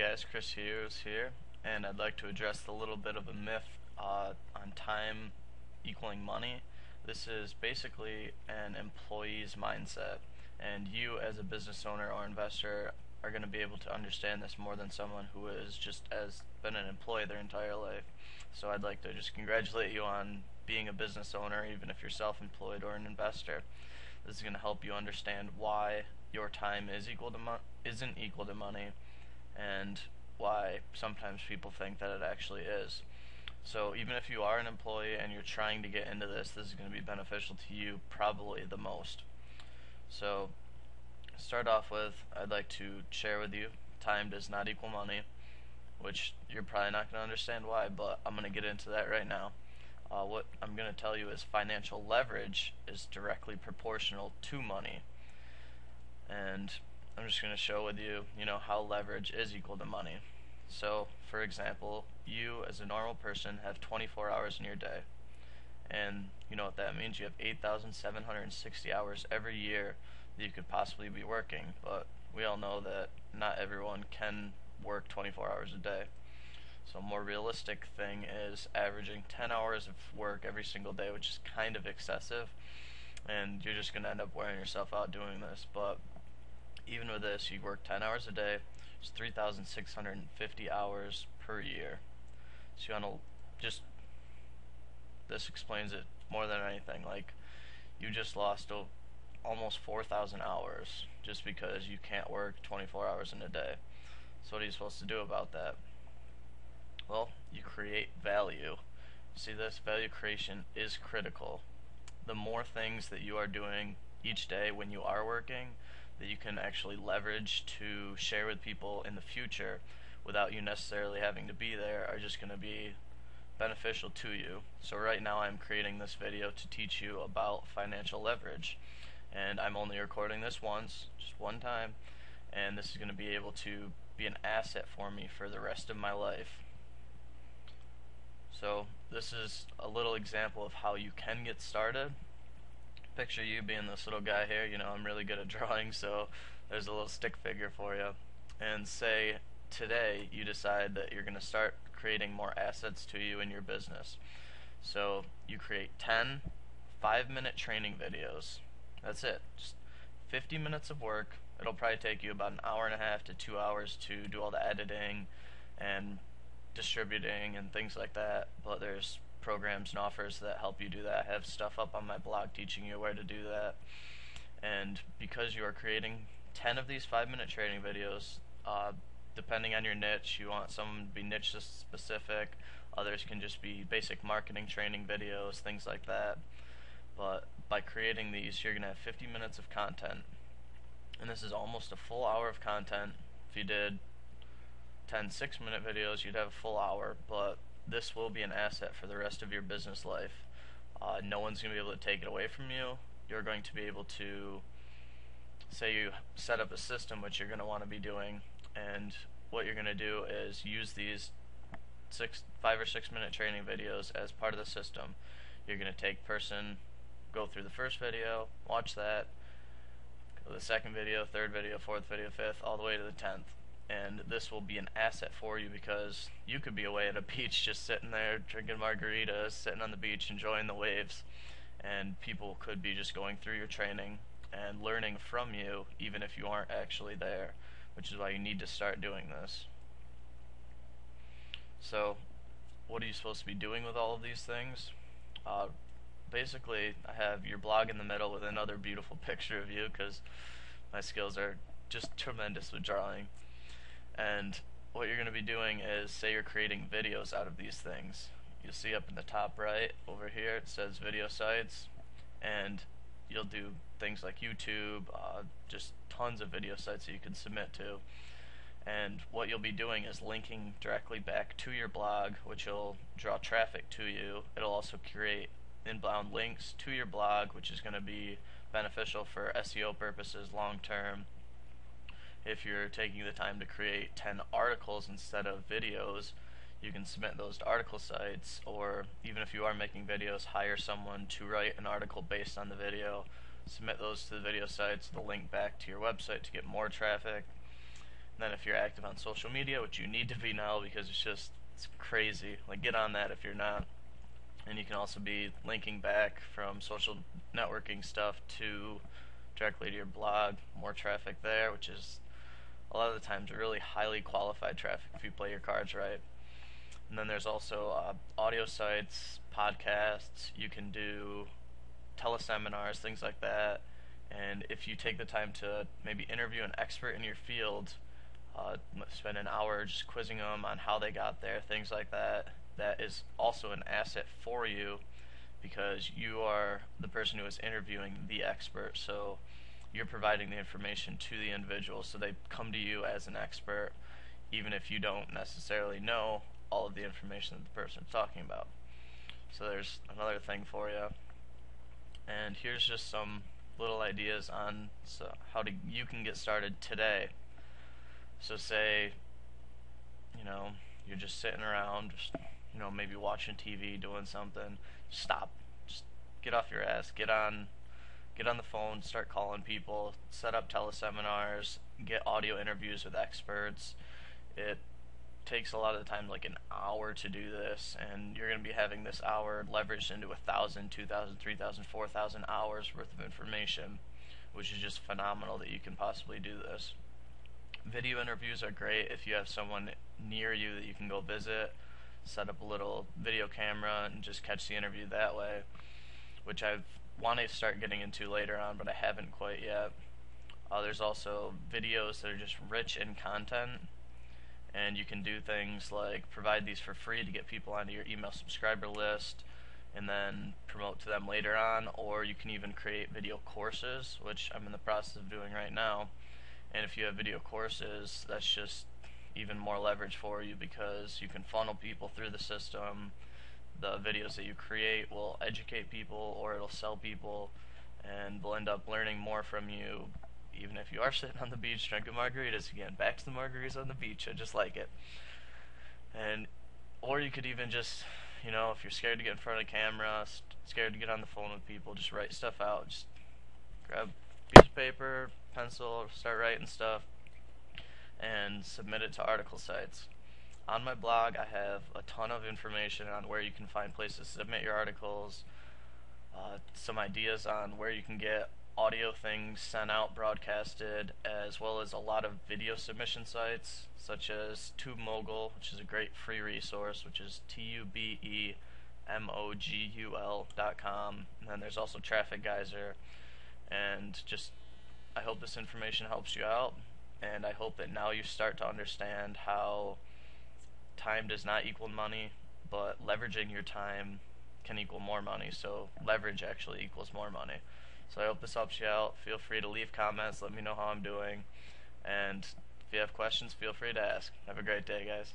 guys, Chris Hughes here, and I'd like to address a little bit of a myth on time equaling money. This is basically an employee's mindset, and you as a business owner or investor are going to be able to understand this more than someone who has just as been an employee their entire life. So I'd like to just congratulate you on being a business owner, even if you're self-employed or an investor. This is going to help you understand why your time isn't equal to money, and why sometimes people think that it actually is. So even if you are an employee and you're trying to get into this is going to be beneficial to you probably the most. So to start off with, I'd like to share with you time does not equal money, which you're probably not going to understand why, but I'm going to get into that right now. What I'm going to tell you is financial leverage is directly proportional to money. And I'm just going to show with you, how leverage is equal to money. So, for example, you as a normal person have 24 hours in your day. And you know what that means? You have 8,760 hours every year that you could possibly be working. But we all know that not everyone can work 24 hours a day. So a more realistic thing is averaging 10 hours of work every single day, which is kind of excessive. And you're just going to end up wearing yourself out doing this. But even with this, you work 10 hours a day, it's 3,650 hours per year. So you want to this explains it more than anything. Like, you just lost almost 4,000 hours just because you can't work 24 hours in a day. So what are you supposed to do about that? Well, you create value. See, this value creation is critical. The more things that you are doing each day when you are working that you can actually leverage to share with people in the future without you necessarily having to be there are just going to be beneficial to you. So right now I'm creating this video to teach you about financial leverage, and I'm only recording this once, just one time, and this is going to be able to be an asset for me for the rest of my life. So this is a little example of how you can get started. Picture you being this little guy here. I'm really good at drawing, so there's a little stick figure for you. And say today you decide that you're going to start creating more assets to you in your business. So you create 10 5-minute training videos. That's it. Just 50 minutes of work. It'll probably take you about an hour and a half to 2 hours to do all the editing and distributing and things like that, but there's programs and offers that help you do that. I have stuff up on my blog teaching you where to do that. And because you are creating 10 of these 5-minute training videos, depending on your niche, you want some to be niche specific, others can just be basic marketing training videos, things like that. But by creating these, you're going to have 50 minutes of content, and this is almost a full hour of content. If you did 10 6-minute videos, you'd have a full hour, but this will be an asset for the rest of your business life. No one's going to be able to take it away from you. You're going to be able to, say you set up a system which you're going to want to be doing, and what you're going to do is use these 5 or 6-minute training videos as part of the system. You're going to go through the first video, watch that, go to the second video, third video, fourth video, fifth, all the way to the 10th. And this will be an asset for you because you could be away at a beach just sitting there drinking margaritas, sitting on the beach enjoying the waves, and people could be just going through your training and learning from you even if you aren't actually there, which is why you need to start doing this. So what are you supposed to be doing with all of these things? Basically, I have your blog in the middle with another beautiful picture of you because my skills are just tremendous with drawing. And what you're going to be doing is, say you're creating videos out of these things. You'll see up in the top right over here it says video sites, and you'll do things like YouTube, just tons of video sites that you can submit to. And what you'll be doing is linking directly back to your blog, which will draw traffic to you. It'll also create inbound links to your blog, which is going to be beneficial for SEO purposes long term. If you're taking the time to create 10 articles instead of videos, you can submit those to article sites, or even if you are making videos, hire someone to write an article based on the video, submit those to the video sites, the link back to your website to get more traffic. And then if you're active on social media, which you need to be now because it's crazy. Like get on that if you're not. And you can also be linking back from social networking stuff to directly to your blog, more traffic there, which is a lot of the times really highly qualified traffic if you play your cards right. And then there's also audio sites, podcasts. You can do teleseminars, things like that. And if you take the time to maybe interview an expert in your field, spend an hour just quizzing them on how they got there, things like that, that is also an asset for you because you are the person who is interviewing the expert. So you're providing the information to the individual, so they come to you as an expert, even if you don't necessarily know all of the information that the person is talking about. So there's another thing for you. And here's just some little ideas on how you can get started today. So say, you know, you're just sitting around, just, maybe watching TV, doing something. Stop. Just get off your ass. Get on the phone, start calling people, set up teleseminars, get audio interviews with experts. It takes a lot of the time, like an hour to do this, and you're going to be having this hour leveraged into 1,000, 2,000, 3,000, 4,000 hours worth of information, which is just phenomenal that you can possibly do this. Video interviews are great if you have someone near you that you can go visit, set up a little video camera, and just catch the interview that way, which I've wanted to start getting into later on, but I haven't quite yet. There's also videos that are just rich in content, and you can do things like provide these for free to get people onto your email subscriber list and then promote to them later on, or you can even create video courses, which I'm in the process of doing right now. And if you have video courses, that's just even more leverage for you because you can funnel people through the system. The videos that you create will educate people or it'll sell people, and they'll end up learning more from you even if you are sitting on the beach drinking margaritas again. Back to the margaritas on the beach. I just like it. And or you could even just, if you're scared to get in front of the camera, scared to get on the phone with people, just write stuff out. Just grab a piece of paper, pencil, start writing stuff, and submit it to article sites. On my blog, I have a ton of information on where you can find places to submit your articles, some ideas on where you can get audio things sent out, broadcasted, as well as a lot of video submission sites, such as TubeMogul, which is a great free resource, which is TubeMogul.com. And then there's also Traffic Geyser. And just, I hope this information helps you out, and I hope that now you start to understand how time does not equal money, but leveraging your time can equal more money. So leverage actually equals more money. So I hope this helps you out. Feel free to leave comments, let me know how I'm doing, and if you have questions, feel free to ask. Have a great day, guys.